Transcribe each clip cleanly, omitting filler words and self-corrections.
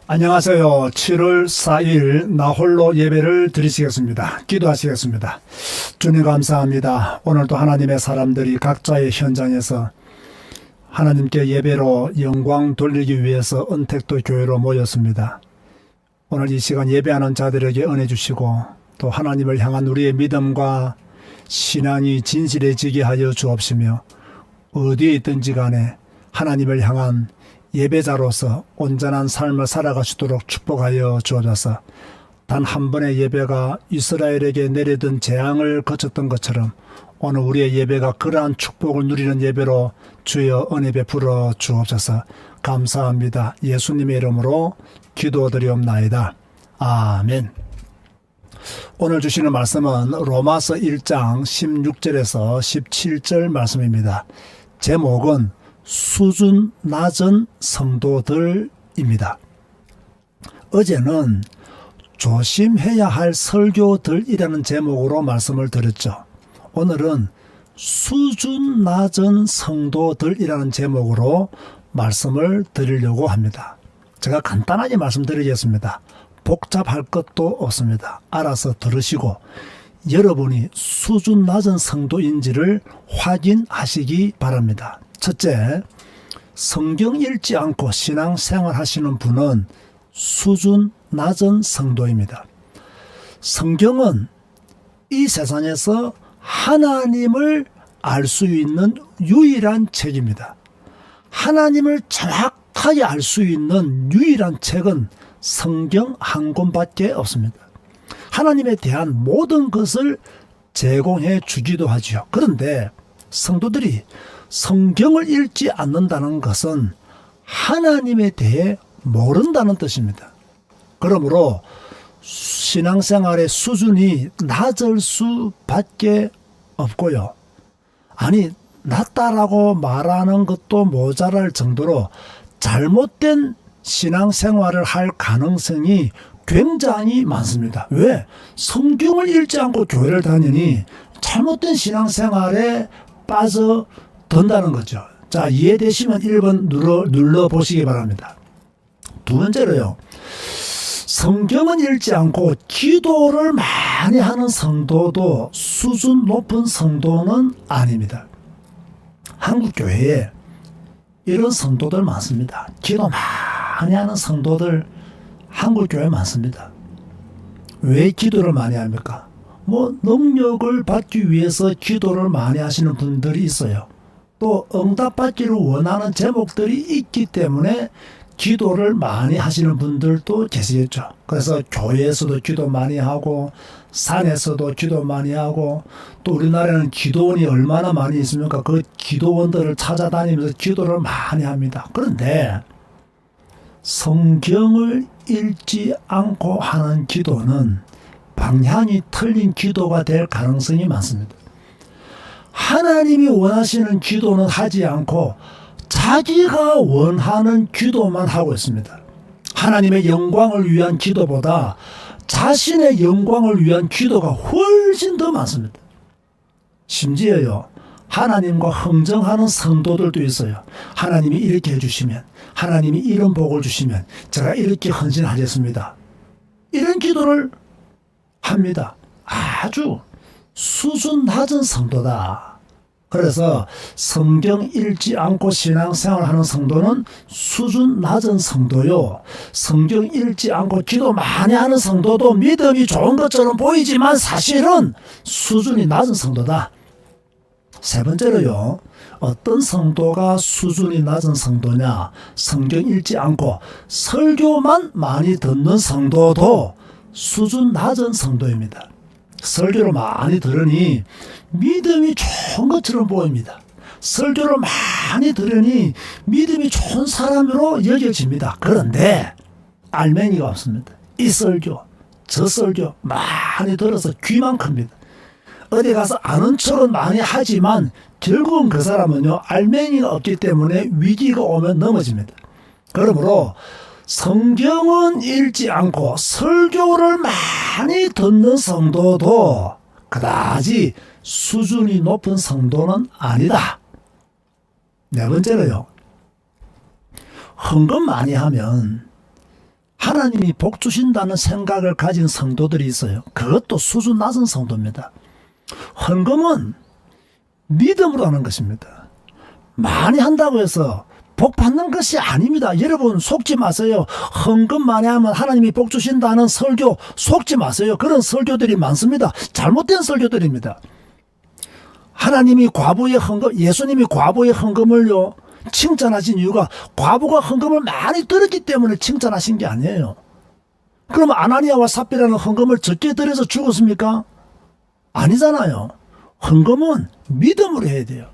안녕하세요. 7월 4일 나홀로 예배를 드리시겠습니다. 기도하시겠습니다. 주님 감사합니다. 오늘도 하나님의 사람들이 각자의 현장에서 하나님께 예배로 영광 돌리기 위해서 은택도 교회로 모였습니다. 오늘 이 시간 예배하는 자들에게 은혜 주시고 또 하나님을 향한 우리의 믿음과 신앙이 진실해지게 하여 주옵시며 어디에 있든지 간에 하나님을 향한 예배자로서 온전한 삶을 살아가시도록 축복하여 주옵소서. 단 한 번의 예배가 이스라엘에게 내리던 재앙을 거쳤던 것처럼 오늘 우리의 예배가 그러한 축복을 누리는 예배로 주여 은혜 베풀어 주옵소서. 감사합니다. 예수님의 이름으로 기도드리옵나이다. 아멘. 오늘 주시는 말씀은 로마서 1장 16절에서 17절 말씀입니다. 제목은 수준 낮은 성도들입니다. 어제는 조심해야 할 설교들이라는 제목으로 말씀을 드렸죠. 오늘은 수준 낮은 성도들이라는 제목으로 말씀을 드리려고 합니다. 제가 간단하게 말씀드리겠습니다. 복잡할 것도 없습니다. 알아서 들으시고 여러분이 수준 낮은 성도인지를 확인하시기 바랍니다. 첫째, 성경 읽지 않고 신앙생활 하시는 분은 수준 낮은 성도입니다. 성경은 이 세상에서 하나님을 알 수 있는 유일한 책입니다. 하나님을 정확하게 알 수 있는 유일한 책은 성경 한 권밖에 없습니다. 하나님에 대한 모든 것을 제공해 주기도 하죠. 그런데 성도들이 성경을 읽지 않는다는 것은 하나님에 대해 모른다는 뜻입니다. 그러므로 신앙생활의 수준이 낮을 수밖에 없고요. 아니, 낮다라고 말하는 것도 모자랄 정도로 잘못된 신앙생활을 할 가능성이 굉장히 많습니다. 왜? 성경을 읽지 않고 교회를 다니니 잘못된 신앙생활에 빠져든다는 거죠. 자, 이해되시면 1번 눌러보시기 바랍니다. 두 번째로요. 성경은 읽지 않고 기도를 많이 하는 성도도 수준 높은 성도는 아닙니다. 한국 교회에 이런 성도들 많습니다. 기도 많이 하는 성도들 한국 교회에 많습니다. 왜 기도를 많이 합니까? 능력을 받기 위해서 기도를 많이 하시는 분들이 있어요. 또 응답받기를 원하는 제목들이 있기 때문에 기도를 많이 하시는 분들도 계시겠죠. 그래서 교회에서도 기도 많이 하고 산에서도 기도 많이 하고 또 우리나라에는 기도원이 얼마나 많이 있습니까? 그 기도원들을 찾아다니면서 기도를 많이 합니다. 그런데 성경을 읽지 않고 하는 기도는 방향이 틀린 기도가 될 가능성이 많습니다. 하나님이 원하시는 기도는 하지 않고 자기가 원하는 기도만 하고 있습니다. 하나님의 영광을 위한 기도보다 자신의 영광을 위한 기도가 훨씬 더 많습니다. 심지어요, 하나님과 흥정하는 성도들도 있어요. 하나님이 이렇게 해주시면, 하나님이 이런 복을 주시면 제가 이렇게 헌신하겠습니다. 이런 기도를 합니다. 아주 수준 낮은 성도다. 그래서 성경 읽지 않고 신앙생활 하는 성도는 수준 낮은 성도요. 성경 읽지 않고 기도 많이 하는 성도도 믿음이 좋은 것처럼 보이지만 사실은 수준이 낮은 성도다. 세 번째로요. 어떤 성도가 수준이 낮은 성도냐? 성경 읽지 않고 설교만 많이 듣는 성도도 수준 낮은 성도입니다. 설교를 많이 들으니 믿음이 좋은 것처럼 보입니다. 설교를 많이 들으니 믿음이 좋은 사람으로 여겨집니다. 그런데 알맹이가 없습니다. 이 설교, 저 설교 많이 들어서 귀만 큽니다. 어디 가서 아는 척은 많이 하지만 결국은 그 사람은요, 알맹이가 없기 때문에 위기가 오면 넘어집니다. 그러므로 성경은 읽지 않고 설교를 많이 듣는 성도도 그다지 수준이 높은 성도는 아니다. 네 번째로요. 헌금 많이 하면 하나님이 복 주신다는 생각을 가진 성도들이 있어요. 그것도 수준 낮은 성도입니다. 헌금은 믿음으로 하는 것입니다. 많이 한다고 해서 복 받는 것이 아닙니다. 여러분 속지 마세요. 헌금 많이 하면 하나님이 복 주신다는 설교 속지 마세요. 그런 설교들이 많습니다. 잘못된 설교들입니다. 하나님이 과부의 헌금, 예수님이 과부의 헌금을요 칭찬하신 이유가 과부가 헌금을 많이 드렸기 때문에 칭찬하신 게 아니에요. 그러면 아나니아와 삽비라는 헌금을 적게 드려서 죽었습니까? 아니잖아요. 헌금은 믿음으로 해야 돼요.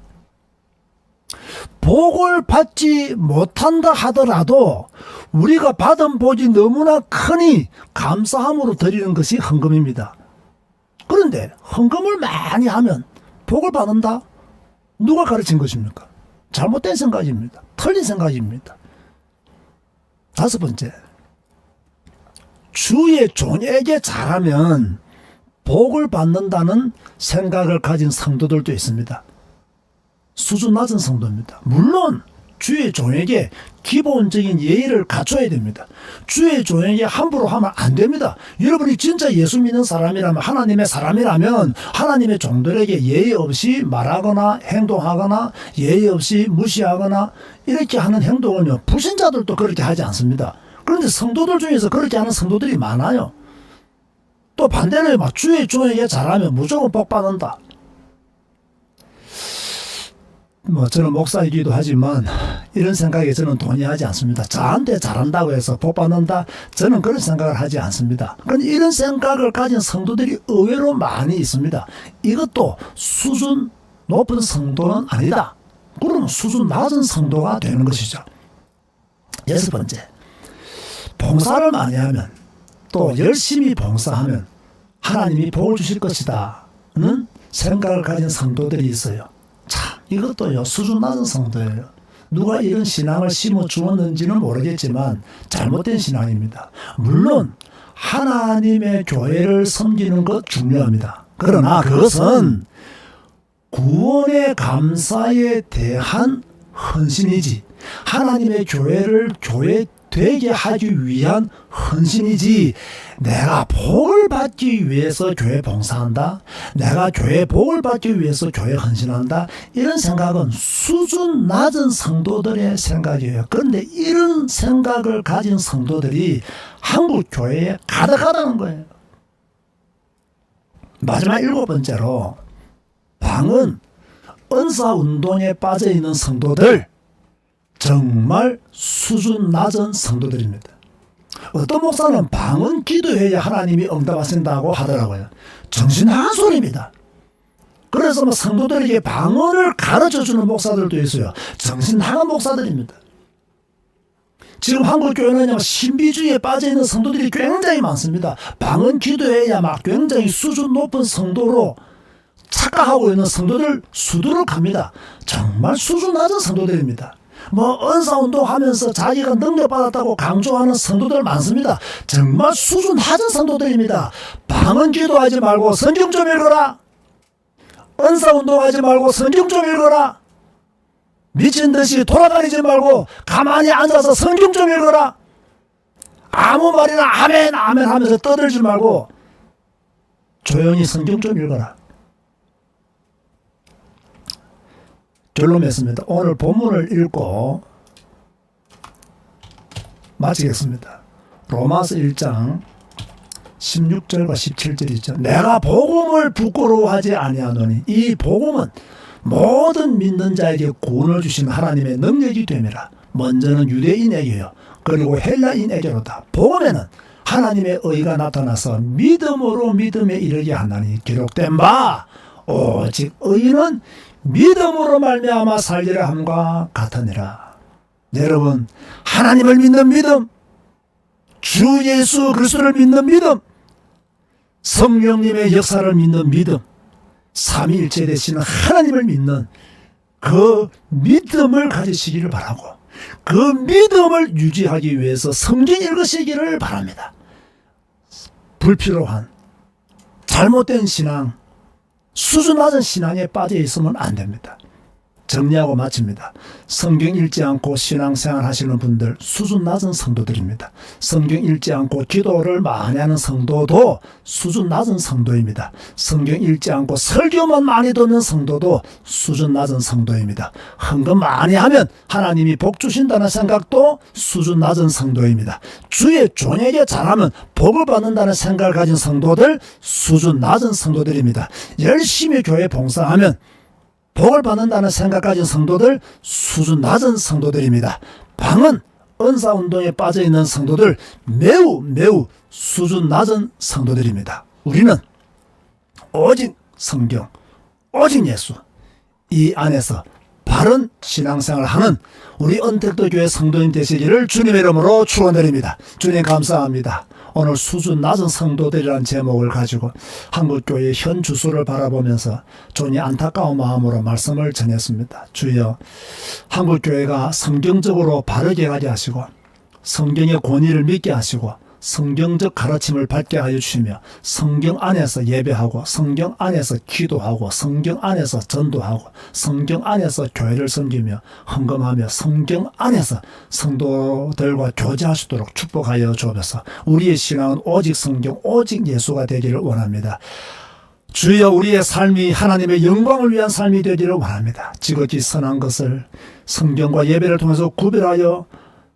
복을 받지 못한다 하더라도 우리가 받은 복이 너무나 크니 감사함으로 드리는 것이 헌금입니다. 그런데 헌금을 많이 하면 복을 받는다? 누가 가르친 것입니까? 잘못된 생각입니다. 틀린 생각입니다. 다섯 번째, 주의 종에게 잘하면 복을 받는다는 생각을 가진 성도들도 있습니다. 수준 낮은 성도입니다. 물론 주의 종에게 기본적인 예의를 갖춰야 됩니다. 주의 종에게 함부로 하면 안 됩니다. 여러분이 진짜 예수 믿는 사람이라면, 하나님의 사람이라면 하나님의 종들에게 예의 없이 말하거나 행동하거나 예의 없이 무시하거나 이렇게 하는 행동은요, 불신자들도 그렇게 하지 않습니다. 그런데 성도들 중에서 그렇게 하는 성도들이 많아요. 또 반대로 막 주의 종에게 잘하면 무조건 복 받는다. 저는 목사이기도 하지만 이런 생각에 저는 동의하지 않습니다. 저한테 잘한다고 해서 복 받는다? 저는 그런 생각을 하지 않습니다. 그런데 이런 생각을 가진 성도들이 의외로 많이 있습니다. 이것도 수준 높은 성도는 아니다. 그러면 수준 낮은 성도가 되는 것이죠. 여섯 번째, 봉사를 많이 하면 또 열심히 봉사하면 하나님이 복을 주실 것이다는 생각을 가진 성도들이 있어요. 참, 이것도요 수준 낮은 성도예요. 누가 이런 신앙을 심어 주었는지는 모르겠지만 잘못된 신앙입니다. 물론 하나님의 교회를 섬기는 것 중요합니다. 그러나 그것은 구원의 감사에 대한 헌신이지, 하나님의 교회를 교회 되게 하기 위한 헌신이지, 내가 복을 받기 위해서 교회 봉사한다, 내가 교회 복을 받기 위해서 교회 헌신한다, 이런 생각은 수준 낮은 성도들의 생각이에요. 그런데 이런 생각을 가진 성도들이 한국 교회에 가득하다는 거예요. 마지막 일곱 번째로, 방은 은사운동에 빠져있는 성도들, 정말 수준 낮은 성도들입니다. 어떤 목사는 방언 기도해야 하나님이 응답하신다고 하더라고요. 정신 나간 소리입니다. 그래서 성도들에게 방언을 가르쳐주는 목사들도 있어요. 정신 나간 목사들입니다. 지금 한국 교회는 신비주의에 빠져있는 성도들이 굉장히 많습니다. 방언 기도해야 막 굉장히 수준 높은 성도로 착각하고 있는 성도들 수두룩합니다. 정말 수준 낮은 성도들입니다. 은사운동 하면서 자기가 능력받았다고 강조하는 성도들 많습니다. 정말 수준 낮은 성도들입니다. 방언 기도하지 말고 성경 좀 읽어라. 은사운동 하지 말고 성경 좀 읽어라. 미친 듯이 돌아다니지 말고 가만히 앉아서 성경 좀 읽어라. 아무 말이나 아멘 아멘 하면서 떠들지 말고 조용히 성경 좀 읽어라. 결론 맺습니다. 오늘 본문을 읽고 마치겠습니다. 로마서 1장 16절과 17절이죠. 내가 복음을 부끄러워하지 아니하노니 이 복음은 모든 믿는 자에게 구원을 주시는 하나님의 능력이 됨이라. 먼저는 유대인에게요, 그리고 헬라인에게로다. 복음에는 하나님의 의가 나타나서 믿음으로 믿음에 이르게 하나니 기록된 바 오직 의인은 믿음으로 말미암아 살리라 함과 같으니라. 여러분, 하나님을 믿는 믿음, 주 예수 그리스도를 믿는 믿음, 성령님의 역사를 믿는 믿음, 삼위일체 되시는 하나님을 믿는 그 믿음을 가지시기를 바라고, 그 믿음을 유지하기 위해서 성경 읽으시기를 바랍니다. 불필요한 잘못된 신앙, 수준 낮은 신앙에 빠져 있으면 안 됩니다. 정리하고 마칩니다. 성경 읽지 않고 신앙생활 하시는 분들 수준 낮은 성도들입니다. 성경 읽지 않고 기도를 많이 하는 성도도 수준 낮은 성도입니다. 성경 읽지 않고 설교만 많이 듣는 성도도 수준 낮은 성도입니다. 헌금 많이 하면 하나님이 복 주신다는 생각도 수준 낮은 성도입니다. 주의 종에게 잘하면 복을 받는다는 생각을 가진 성도들 수준 낮은 성도들입니다. 열심히 교회 봉사하면 복을 받는다는 생각 가진 성도들 수준 낮은 성도들입니다. 방언, 은사운동에 빠져있는 성도들 매우 수준 낮은 성도들입니다. 우리는 오직 성경, 오직 예수, 이 안에서 바른 신앙생활을 하는 우리 언택도 교회 성도님 되시기를 주님의 이름으로 축원드립니다. 주님 감사합니다. 오늘 수준 낮은 성도들이라는 제목을 가지고 한국교회의 현 주소를 바라보면서 존이 안타까운 마음으로 말씀을 전했습니다. 주여, 한국교회가 성경적으로 바르게 가게 하시고 성경의 권위를 믿게 하시고 성경적 가르침을 받게 하여 주시며 성경 안에서 예배하고 성경 안에서 기도하고 성경 안에서 전도하고 성경 안에서 교회를 섬기며 헌금하며 성경 안에서 성도들과 교제할 수 있도록 축복하여 주옵소서. 우리의 신앙은 오직 성경, 오직 예수가 되기를 원합니다. 주여, 우리의 삶이 하나님의 영광을 위한 삶이 되기를 원합니다. 지극히 선한 것을 성경과 예배를 통해서 구별하여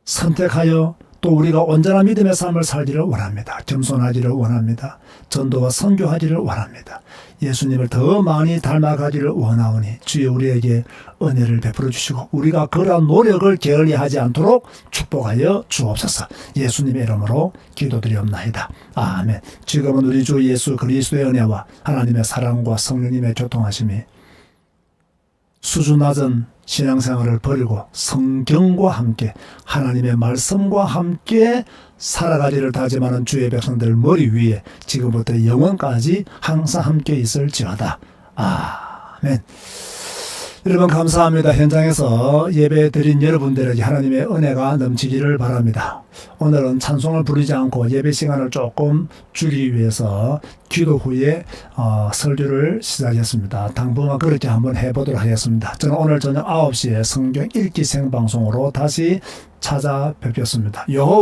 선택하여 또 우리가 온전한 믿음의 삶을 살기를 원합니다. 겸손하기를 원합니다. 전도와 선교하기를 원합니다. 예수님을 더 많이 닮아가기를 원하오니 주여 우리에게 은혜를 베풀어 주시고 우리가 그러한 노력을 게을리하지 않도록 축복하여 주옵소서. 예수님의 이름으로 기도드리옵나이다. 아멘. 지금은 우리 주 예수 그리스도의 은혜와 하나님의 사랑과 성령님의 교통하심이 수준 낮은 신앙생활을 버리고 성경과 함께 하나님의 말씀과 함께 살아가기를 다짐하는 주의 백성들 머리 위에 지금부터 영원까지 항상 함께 있을지어다. 아멘. 여러분 감사합니다. 현장에서 예배 드린 여러분들에게 하나님의 은혜가 넘치기를 바랍니다. 오늘은 찬송을 부르지 않고 예배 시간을 조금 줄이기 위해서 기도 후에 설교를 시작했습니다. 당분간 그렇게 한번 해보도록 하겠습니다. 저는 오늘 저녁 9시에 성경 읽기 생방송으로 다시 찾아뵙겠습니다. 여호와